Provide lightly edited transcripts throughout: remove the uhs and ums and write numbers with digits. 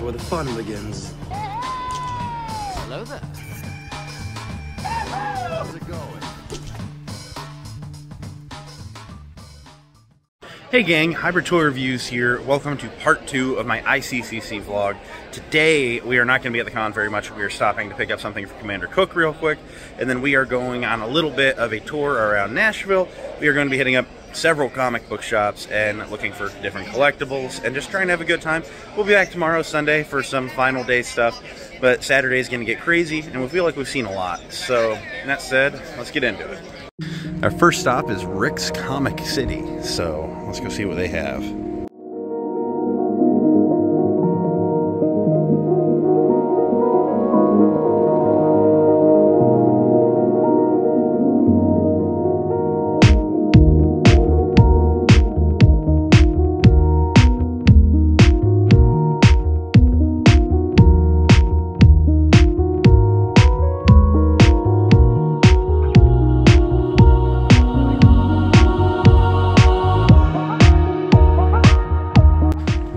where the fun begins. Hello there. How's it going? Hey gang, Hybrid Toy Reviews here. Welcome to part 2 of my ICCC vlog. Today, we are not going to be at the con very much. We are stopping to pick up something for Commander Cook real quick, and then we are going on a little bit of a tour around Nashville. We are going to be hitting up several comic book shops and looking for different collectibles and just trying to have a good time. We'll be back tomorrow, Sunday, for some final day stuff, but Saturday is going to get crazy, and we feel like we've seen a lot. So, that said, let's get into it. Our first stop is Rick's Comic City, so let's go see what they have.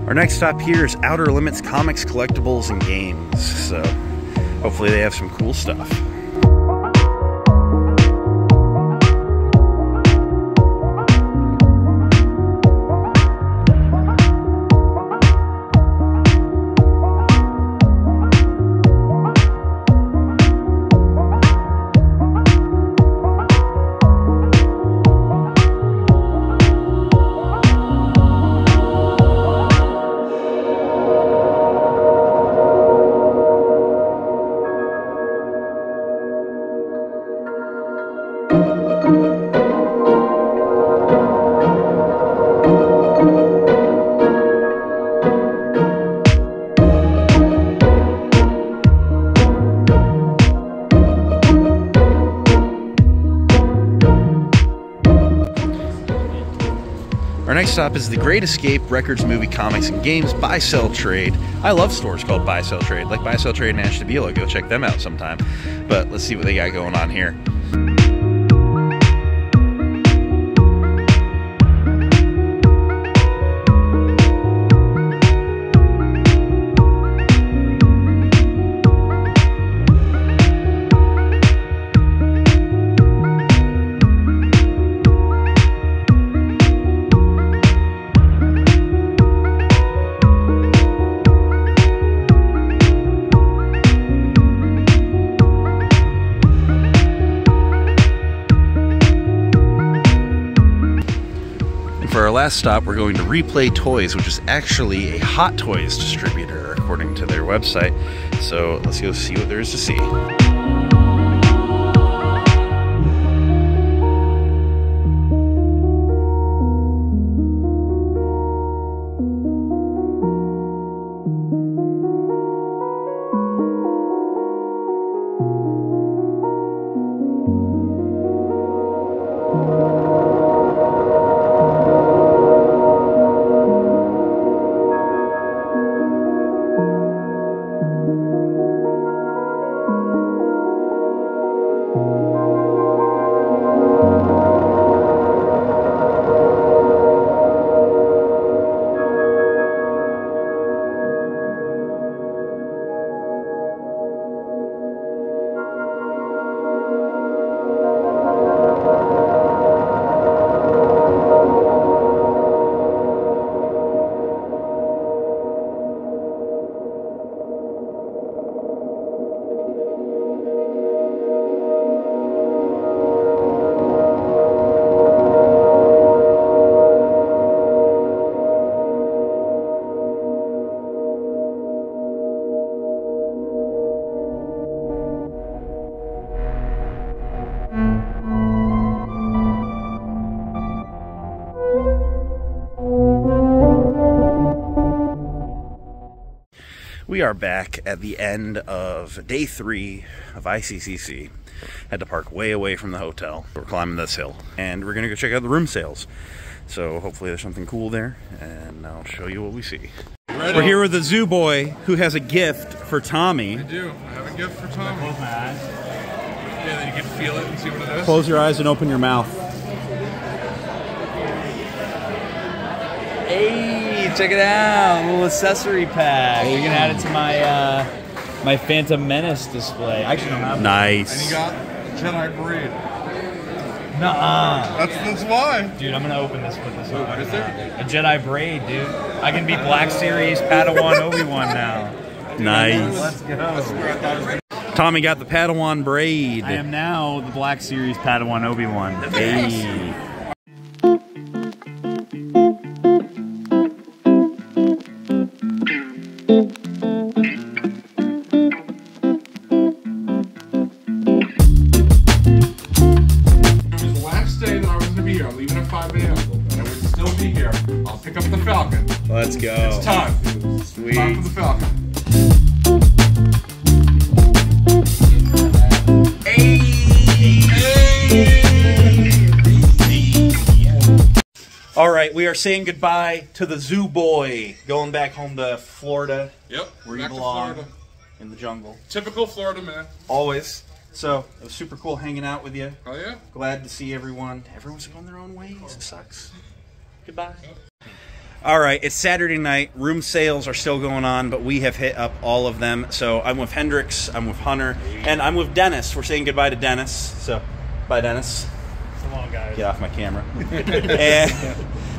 Our next stop here is Outer Limits Comics, Collectibles, and Games, so hopefully they have some cool stuff. Our next stop is the Great Escape Records, Movie, Comics, and Games Buy, Sell, Trade. I love stores called Buy, Sell, Trade, like Buy, Sell, Trade in Ashtabula. Go check them out sometime. But let's see what they got going on here. For our last stop, we're going to Replay Toys, which is actually a Hot Toys distributor, according to their website. So let's go see what there is to see. We are back at the end of day 3 of ICCC. Had to park way away from the hotel. We're climbing this hill, and we're gonna go check out the room sales. So hopefully there's something cool there, and I'll show you what we see. We're here with the Zoo Boy, who has a gift for Tommy. I do. I have a gift for Tommy. Yeah, then you can feel it and see what it is. Close your eyes and open your mouth. Hey, check it out. A little accessory pack. We're gonna add it to my my Phantom Menace display. I actually don't have Nice. And you got Jedi Braid. Nuh-uh. That's why. Dude, I'm gonna open this with this. Wait, what is there? A Jedi Braid, dude. I can be Black Series Padawan Obi-Wan now. Nice. Let's go. Tommy got the Padawan braid. I am now the Black Series Padawan Obi-Wan. Hey. It was the last day that I was going to be here. I'm leaving at 5 a.m. And I would still be here. I'll pick up the Falcon. Let's go. It's time. Sweet. Time for the Falcon. All right, we are saying goodbye to the zoo boy. Going back home to Florida. Yep. Where you back to belong. Florida. In the jungle. Typical Florida man. Always. So, it was super cool hanging out with you. Oh, yeah? Glad to see everyone. Everyone's going their own ways. It sucks. Goodbye. All right, it's Saturday night. Room sales are still going on, but we have hit up all of them. So I'm with Hendrix, I'm with Hunter, and I'm with Dennis. We're saying goodbye to Dennis. So, bye, Dennis. So long, guys. Get off my camera.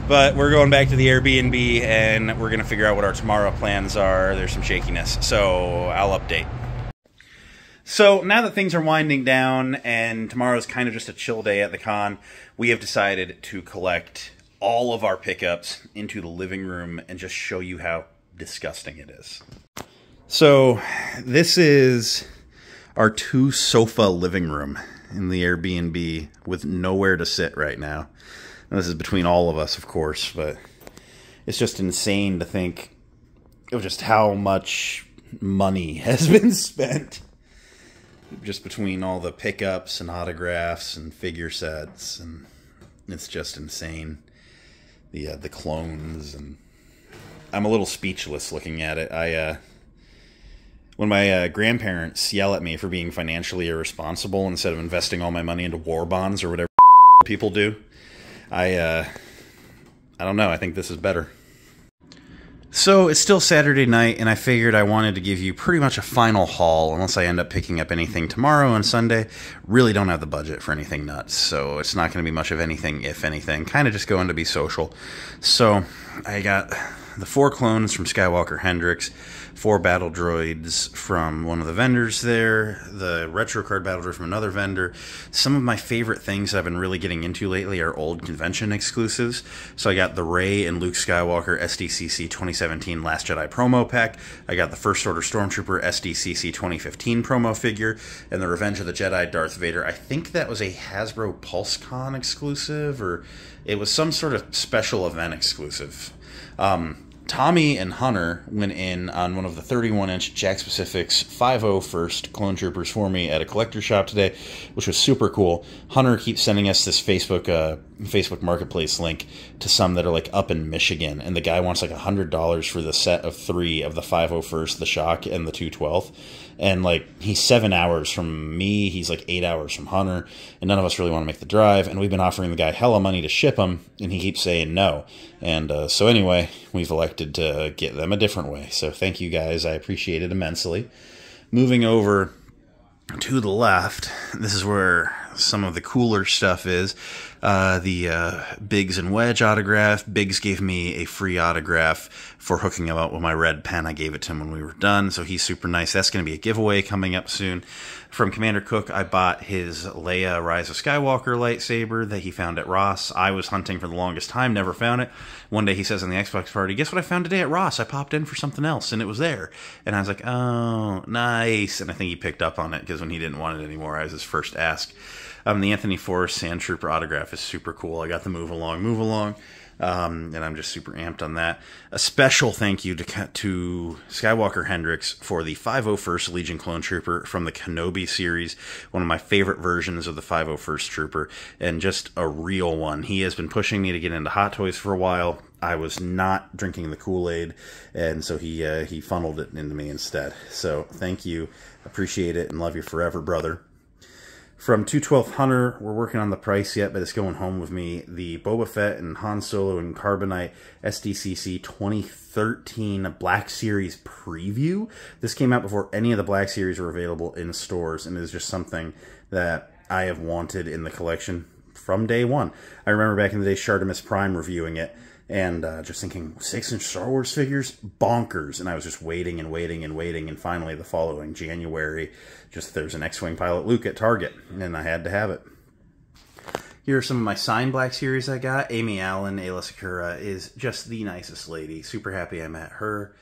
But we're going back to the Airbnb, and we're going to figure out what our tomorrow plans are. There's some shakiness, so I'll update. So now that things are winding down and tomorrow's kind of just a chill day at the con, we have decided to collect all of our pickups into the living room and just show you how disgusting it is. So this is our 2-sofa living room in the Airbnb with nowhere to sit right now. And this is between all of us, of course, but it's just insane to think of just how much money has been spent just between all the pickups and autographs and figure sets, and it's just insane. The clones, and I'm a little speechless looking at it. When my grandparents yell at me for being financially irresponsible instead of investing all my money into war bonds or whatever people do, I don't know. I think this is better. So it's still Saturday night, and I figured I wanted to give you pretty much a final haul, unless I end up picking up anything tomorrow and Sunday. Really don't have the budget for anything nuts, so it's not going to be much of anything, if anything. Kind of just going to be social. So I got the 4 clones from Skywalker Hendrix, 4 battle droids from one of the vendors there, the retro card battle droid from another vendor. Some of my favorite things that I've been really getting into lately are old convention exclusives. So I got the Rey and Luke Skywalker SDCC 2017 Last Jedi promo pack. I got the First Order Stormtrooper SDCC 2015 promo figure, and the Revenge of the Jedi Darth Vader. I think that was a Hasbro PulseCon exclusive, or it was some sort of special event exclusive. Tommy and Hunter went in on one of the 31-inch Jakks Pacific's 5.0 first clone troopers for me at a collector shop today, which was super cool. Hunter keeps sending us this Facebook Marketplace link to some that are like up in Michigan, and the guy wants like $100 for the set of 3 of the 5.0 first, the Shock, and the 212th. And like, he's 7 hours from me, he's like 8 hours from Hunter, and none of us really want to make the drive, and we've been offering the guy hella money to ship them, and he keeps saying no. And so anyway, we've elected to get them a different way. So thank you guys, I appreciate it immensely. Moving over to the left, this is where some of the cooler stuff is. The Biggs and Wedge autograph. Biggs gave me a free autograph for hooking him up with my red pen. I gave it to him when we were done, so he's super nice. That's going to be a giveaway coming up soon. From Commander Cook, I bought his Leia Rise of Skywalker lightsaber that he found at Ross. I was hunting for the longest time, never found it. One day he says on the Xbox party, guess what I found today at Ross? I popped in for something else, and it was there. And I was like, oh, nice. And I think he picked up on it, because when he didn't want it anymore, I was his first ask. The Anthony Forrest Sand Trooper autograph is super cool. I got the move along. And I'm just super amped on that. A special thank you to Skywalker Hendrix for the 501st Legion Clone Trooper from the Kenobi series, one of my favorite versions of the 501st Trooper, and just a real one. He has been pushing me to get into Hot Toys for a while. I was not drinking the Kool-Aid, and so he funneled it into me instead. So thank you, appreciate it, and love you forever, brother. From 212 Hunter, we're working on the price yet, but it's going home with me. The Boba Fett and Han Solo and Carbonite SDCC 2013 Black Series preview. This came out before any of the Black Series were available in stores, and it is just something that I have wanted in the collection from day one. I remember back in the day, Shartimus Prime reviewing it, and just thinking, 6-inch Star Wars figures? Bonkers. And I was just waiting and waiting and waiting, and finally the following January, just there's an X-Wing pilot Luke at Target, and I had to have it. Here are some of my signed Black Series I got. Amy Allen, Ayla Sakura, is just the nicest lady. Super happy I met her.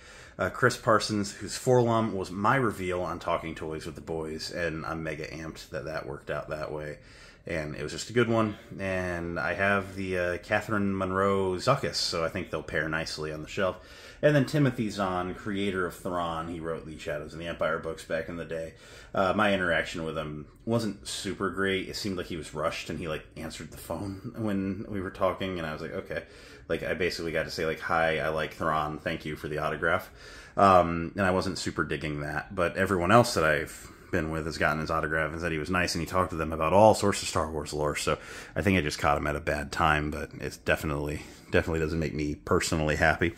Chris Parsons, whose Forlum was my reveal on Talking Toys with the Boys, and I'm mega amped that that worked out that way. And it was just a good one. And I have the Catherine Monroe Zuckuss, so I think they'll pair nicely on the shelf. And then Timothy Zahn, creator of Thrawn. He wrote the Shadows in the Empire books back in the day. My interaction with him wasn't super great. It seemed like he was rushed, and he like answered the phone when we were talking, and I was like, okay. Like, I basically got to say, like, hi, I like Thrawn, thank you for the autograph. And I wasn't super digging that, but everyone else that I've been with has gotten his autograph and said he was nice, and he talked to them about all sorts of Star Wars lore, so I think I just caught him at a bad time, but it definitely doesn't make me personally happy.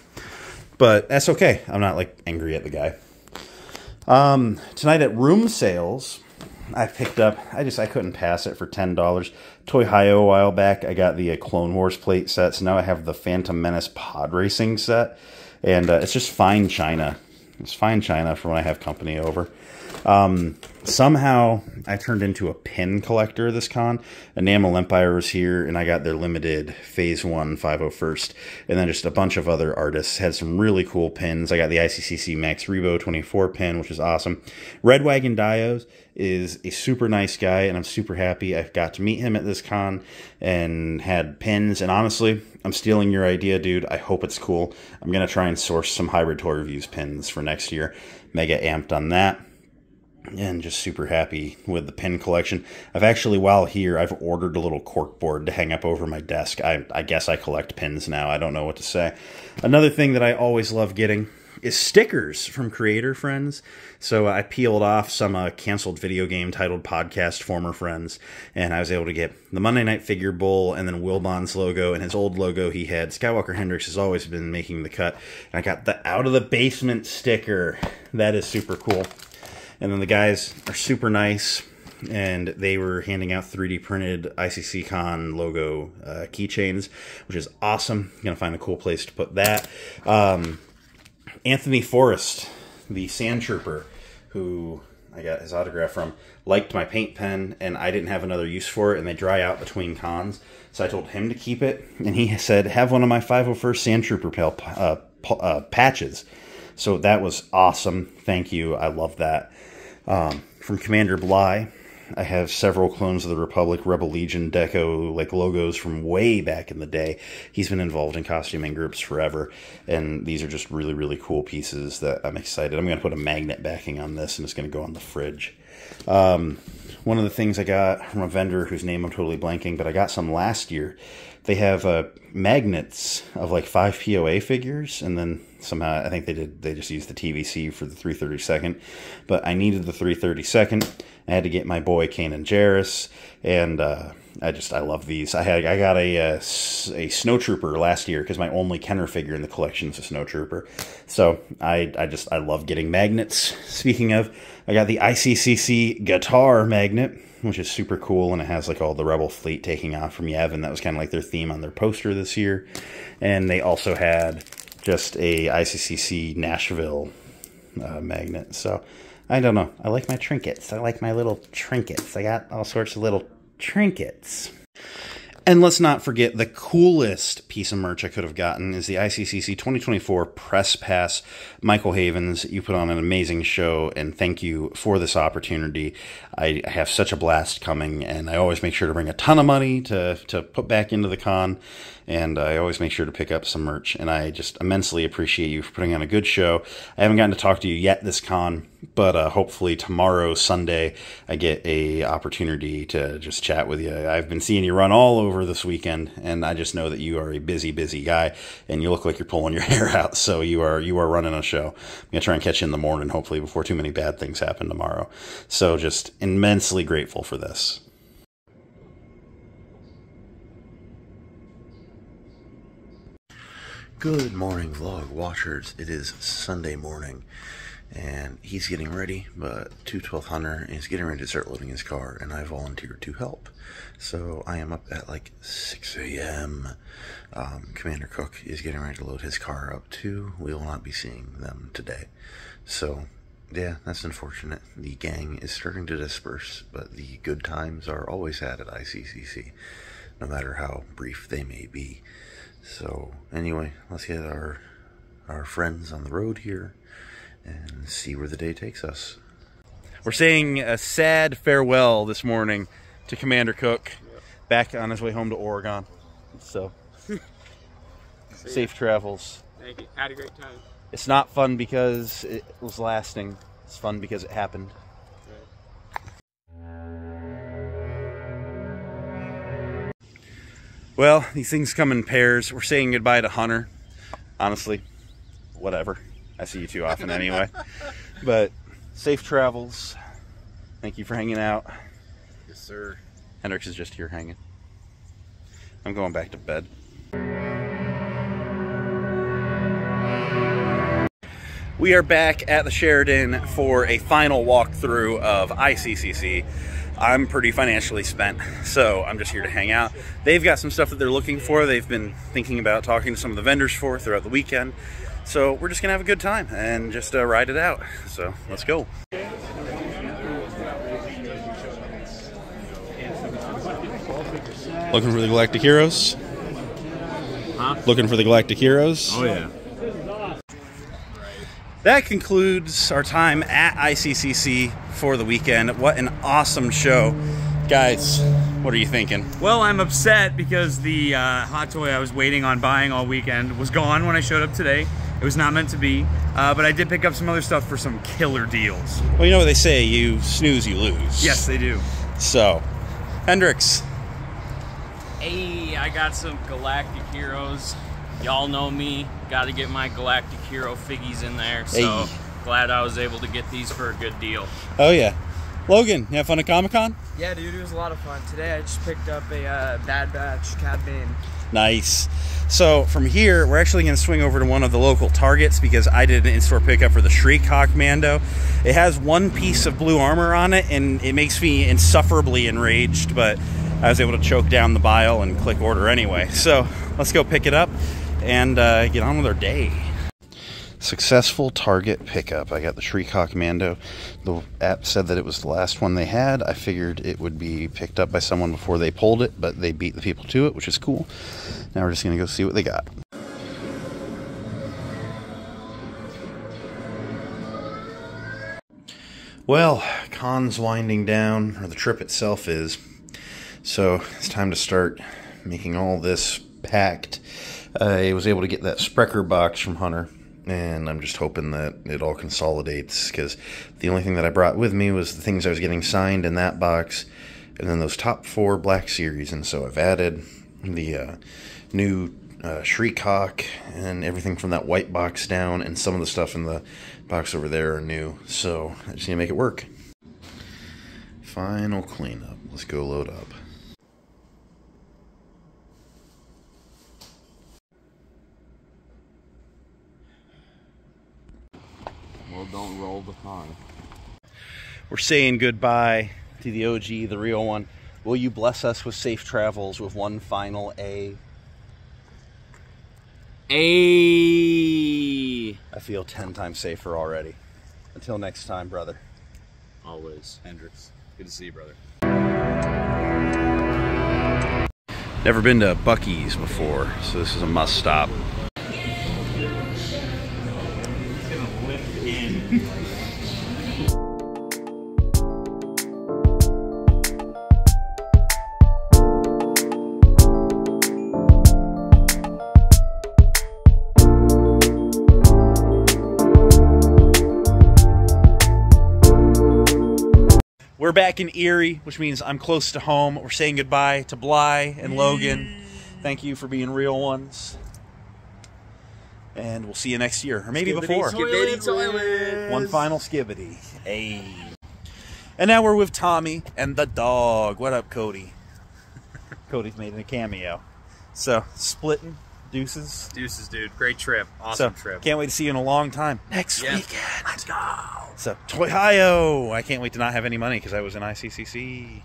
But that's okay. I'm not, like, angry at the guy. Tonight at room sales, I picked up, I couldn't pass it for $10. Toy Hio a while back, I got the Clone Wars plate set, so now I have the Phantom Menace pod racing set, and it's just fine china. It's fine china for when I have company over. Somehow I turned into a pin collector this con. Enamel Empire was here, and I got their limited Phase 1 501st, and then just a bunch of other artists had some really cool pins. I got the ICCC Max Rebo 24 pin, which is awesome. Red Wagon Dios is a super nice guy, and I'm super happy I got to meet him at this con and had pins, and honestly, I'm stealing your idea, dude. I hope it's cool. I'm going to try and source some Hybrid Toy Reviews pins for next year. Mega amped on that. And just super happy with the pin collection. I've actually, while here, I've ordered a little corkboard to hang up over my desk. I guess I collect pins now. I don't know what to say. Another thing that I always love getting is stickers from creator friends. So I peeled off some canceled video game titled Podcast Former Friends, and I was able to get the Monday Night Figure Bowl and then Wilbon's logo, and his old logo he had. Skywalker Hendrix has always been making the cut. And I got the Out of the Basement sticker. That is super cool. And then the guys are super nice, and they were handing out 3D printed ICC Con logo keychains, which is awesome. I'm going to find a cool place to put that. Anthony Forrest, the Sand Trooper, who I got his autograph from, liked my paint pen, and I didn't have another use for it, and they dry out between cons. So I told him to keep it, and he said, have one of my 501st Sand Trooper patches. So that was awesome. Thank you. I love that. From Commander Bly, I have several Clones of the Republic, Rebel Legion deco, like logos from way back in the day. He's been involved in costuming groups forever, and these are just really, really cool pieces that I'm excited. I'm going to put a magnet backing on this, and it's going to go on the fridge. One of the things I got from a vendor whose name I'm totally blanking, but I got some last year. They have magnets of like 5 POA figures, and then somehow I think they just used the TVC for the 332nd, but I needed the 332nd. I had to get my boy Kanan Jarrus, and I love these. I got a Snowtrooper last year because my only Kenner figure in the collection is a Snowtrooper. So I love getting magnets. Speaking of, I got the ICCC guitar magnet, which is super cool, and it has like all the Rebel fleet taking off from Yavin. That was kind of like their theme on their poster this year. And they also had just a ICCC Nashville magnet. So I don't know. I like my trinkets. I like my little trinkets. I got all sorts of little trinkets. And let's not forget, the coolest piece of merch I could have gotten is the ICCC 2024 Press Pass. Michael Havens, you put on an amazing show, and thank you for this opportunity. I have such a blast coming, and I always make sure to bring a ton of money to put back into the con, and I always make sure to pick up some merch, and I just immensely appreciate you for putting on a good show. I haven't gotten to talk to you yet this con, but hopefully tomorrow, Sunday, I get a opportunity to just chat with you. I've been seeing you run all over this weekend, and I just know that you are a busy, busy guy, and you look like you're pulling your hair out, so you are running a show. I'm going to try and catch you in the morning, hopefully, before too many bad things happen tomorrow. So just immensely grateful for this. Good morning, vlog watchers. It is Sunday morning, and he's getting ready, but 212 Hunter is getting ready to start loading his car, and I volunteered to help. So I am up at like 6 a.m. Commander Cook is getting ready to load his car up too. We will not be seeing them today. So yeah, that's unfortunate. The gang is starting to disperse, but the good times are always had at ICCC, no matter how brief they may be. So anyway, let's get our friends on the road here and see where the day takes us. We're saying a sad farewell this morning to Commander Cook, back on his way home to Oregon. So safe travels. Thank you. Had a great time. It's not fun because it was lasting. It's fun because it happened. Well, these things come in pairs. We're saying goodbye to Hunter. Honestly, whatever. I see you too often anyway. But safe travels. Thank you for hanging out. Yes, sir. Hendrix is just here hanging. I'm going back to bed. We are back at the Sheridan for a final walkthrough of ICCC. I'm pretty financially spent, so I'm just here to hang out. They've got some stuff that they're looking for. They've been thinking about talking to some of the vendors for throughout the weekend. So we're just gonna have a good time and just ride it out. So let's go. Looking for the Galactic Heroes? Huh? Looking for the Galactic Heroes? Oh, yeah. That concludes our time at ICCC for the weekend. What an awesome show. Guys, what are you thinking? Well, I'm upset because the hot toy I was waiting on buying all weekend was gone when I showed up today. It was not meant to be, but I did pick up some other stuff for some killer deals. Well, you know what they say, you snooze, you lose. Yes, they do. So, Hendrix. Hey, I got some Galactic Heroes. Y'all know me. Got to get my Galactic Hero figgies in there. So Hey. glad I was able to get these for a good deal. Oh yeah. Logan, you have fun at Comic-Con? Yeah, dude, it was a lot of fun. Today I just picked up a Bad Batch Cad Bane. Nice. So from here, we're actually going to swing over to one of the local Targets because I did an in-store pickup for the Shriek Hawk Mando. It has one piece of blue armor on it, and it makes me insufferably enraged, but I was able to choke down the bile and click order anyway. So let's go pick it up and get on with our day. Successful Target pickup. I got the Shriek Hawk Mando. The app said that it was the last one they had. I figured it would be picked up by someone before they pulled it, but they beat the people to it, which is cool. Now we're just going to go see what they got. Well, con's winding down, or the trip itself is. So it's time to start making all this packed. I was able to get that Sprecher box from Hunter, and I'm just hoping that it all consolidates, because the only thing that I brought with me was the things I was getting signed in that box, and then those top 4 Black Series, and so I've added the new Shriek Hawk and everything from that white box down, and some of the stuff in the box over there are new, so I just need to make it work. Final cleanup. Let's go load up. Well, don't roll the car. We're saying goodbye to the OG, the real one. Will you bless us with safe travels with one final A? Hey. I feel 10 times safer already. Until next time, brother. Always. Hendrix, good to see you, brother. Never been to Buc-ee's before, so this is a must stop. We're back in Erie, which means I'm close to home. We're saying goodbye to Bly and Logan. Thank you for being real ones. And we'll see you next year, or maybe before. Skibbity toilet. One final skibbity. Hey. And now we're with Tommy and the dog. What up, Cody? Cody's made a cameo. So, splitting, Deuces. Deuces, dude. Great trip. Awesome trip. Can't wait to see you in a long time. Next Yeah. weekend. Let's go. So, Toyhio. I can't wait to not have any money because I was in ICCC.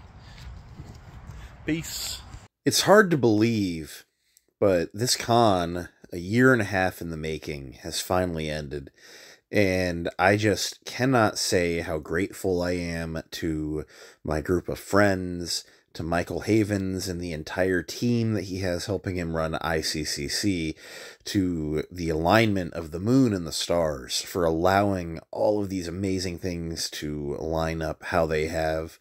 Peace. It's hard to believe, but this con, a year and a half in the making, has finally ended. And I just cannot say how grateful I am to my group of friends, to Michael Havens and the entire team that he has helping him run ICCC, to the alignment of the moon and the stars for allowing all of these amazing things to line up how they have.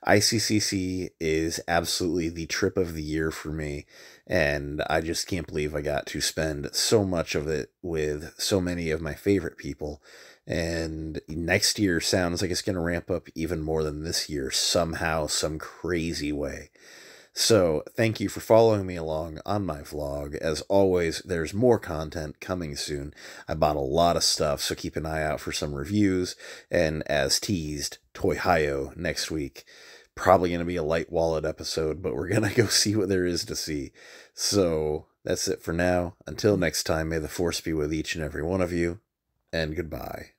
ICCC is absolutely the trip of the year for me, and I just can't believe I got to spend so much of it with so many of my favorite people. And next year sounds like it's going to ramp up even more than this year somehow, some crazy way. So thank you for following me along on my vlog. As always, there's more content coming soon. I bought a lot of stuff, so keep an eye out for some reviews. And as teased, Toyhio next week. Probably going to be a light wallet episode, but we're going to go see what there is to see. So that's it for now. Until next time, may the force be with each and every one of you, and goodbye.